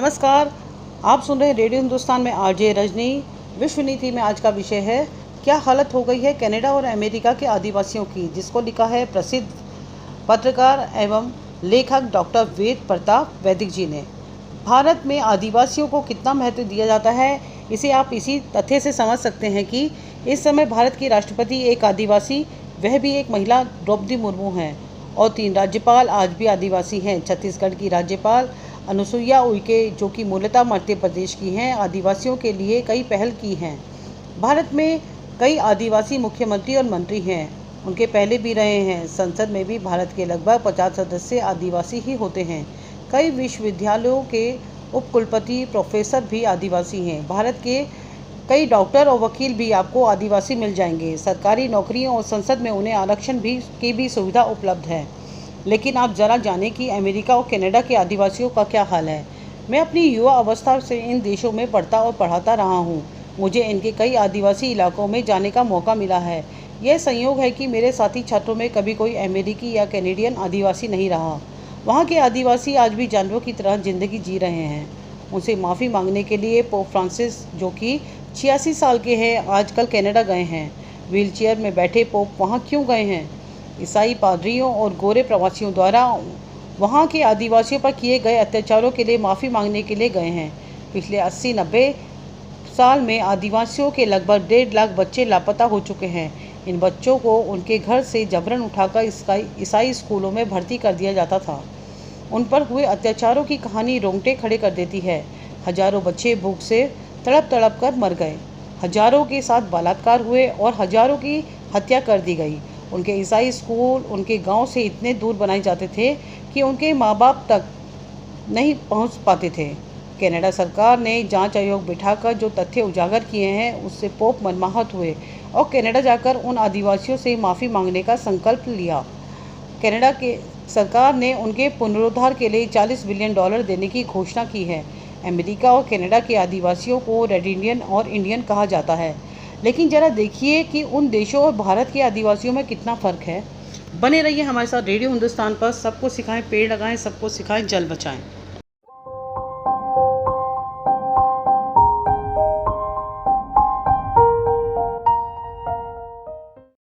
नमस्कार, आप सुन रहे हैं रेडियो हिंदुस्तान में आरजे रजनी। विश्व नीति में आज का विषय है, क्या हालत हो गई है कनाडा और अमेरिका के आदिवासियों की, जिसको लिखा है प्रसिद्ध पत्रकार एवं लेखक डॉक्टर वेद प्रताप वैदिक जी ने। भारत में आदिवासियों को कितना महत्व दिया जाता है, इसे आप इसी तथ्य से समझ सकते हैं कि इस समय भारत की राष्ट्रपति एक आदिवासी, वह भी एक महिला द्रौपदी मुर्मू हैं, और 3 राज्यपाल आज भी आदिवासी हैं। छत्तीसगढ़ की राज्यपाल अनुसुईया उइके, जो कि मूलतः मध्य प्रदेश की हैं, आदिवासियों के लिए कई पहल की हैं। भारत में कई आदिवासी मुख्यमंत्री और मंत्री हैं, उनके पहले भी रहे हैं। संसद में भी भारत के लगभग 50 सदस्य आदिवासी ही होते हैं। कई विश्वविद्यालयों के उपकुलपति प्रोफेसर भी आदिवासी हैं। भारत के कई डॉक्टर और वकील भी आपको आदिवासी मिल जाएंगे। सरकारी नौकरियों और संसद में उन्हें आरक्षण की भी सुविधा उपलब्ध है। लेकिन आप ज़रा जानें कि अमेरिका और कनाडा के आदिवासियों का क्या हाल है। मैं अपनी युवा अवस्था से इन देशों में पढ़ता और पढ़ाता रहा हूँ। मुझे इनके कई आदिवासी इलाकों में जाने का मौका मिला है। यह संयोग है कि मेरे साथी छात्रों में कभी कोई अमेरिकी या कैनेडियन आदिवासी नहीं रहा। वहाँ के आदिवासी आज भी जानवरों की तरह ज़िंदगी जी रहे हैं। उनसे माफ़ी मांगने के लिए पोप फ्रांसिस, जो कि 86 साल के हैं, आजकल कनाडा गए हैं। व्हीलचेयर में बैठे पोप वहाँ क्यों गए हैं? ईसाई पादरियों और गोरे प्रवासियों द्वारा वहाँ के आदिवासियों पर किए गए अत्याचारों के लिए माफ़ी मांगने के लिए गए हैं। पिछले 80-90 साल में आदिवासियों के लगभग 1.5 लाख बच्चे लापता हो चुके हैं। इन बच्चों को उनके घर से जबरन उठाकर ईसाई स्कूलों में भर्ती कर दिया जाता था। उन पर हुए अत्याचारों की कहानी रोंगटे खड़े कर देती है। हजारों बच्चे भूख से तड़प तड़प कर मर गए, हजारों के साथ बलात्कार हुए और हजारों की हत्या कर दी गई। उनके ईसाई स्कूल उनके गांव से इतने दूर बनाए जाते थे कि उनके माँ बाप तक नहीं पहुंच पाते थे। कनाडा सरकार ने जांच आयोग बिठाकर जो तथ्य उजागर किए हैं, उससे पोप मनमाहत हुए और कनाडा जाकर उन आदिवासियों से माफ़ी मांगने का संकल्प लिया। कनाडा के सरकार ने उनके पुनरुद्धार के लिए $40 बिलियन देने की घोषणा की है। अमेरिका और कनाडा के आदिवासियों को रेड इंडियन और इंडियन कहा जाता है। लेकिन ज़रा देखिए कि उन देशों और भारत के आदिवासियों में कितना फ़र्क है। बने रहिए हमारे साथ रेडियो हिंदुस्तान पर। सबको सिखाएं पेड़ लगाएं, सबको सिखाएं जल बचाएं।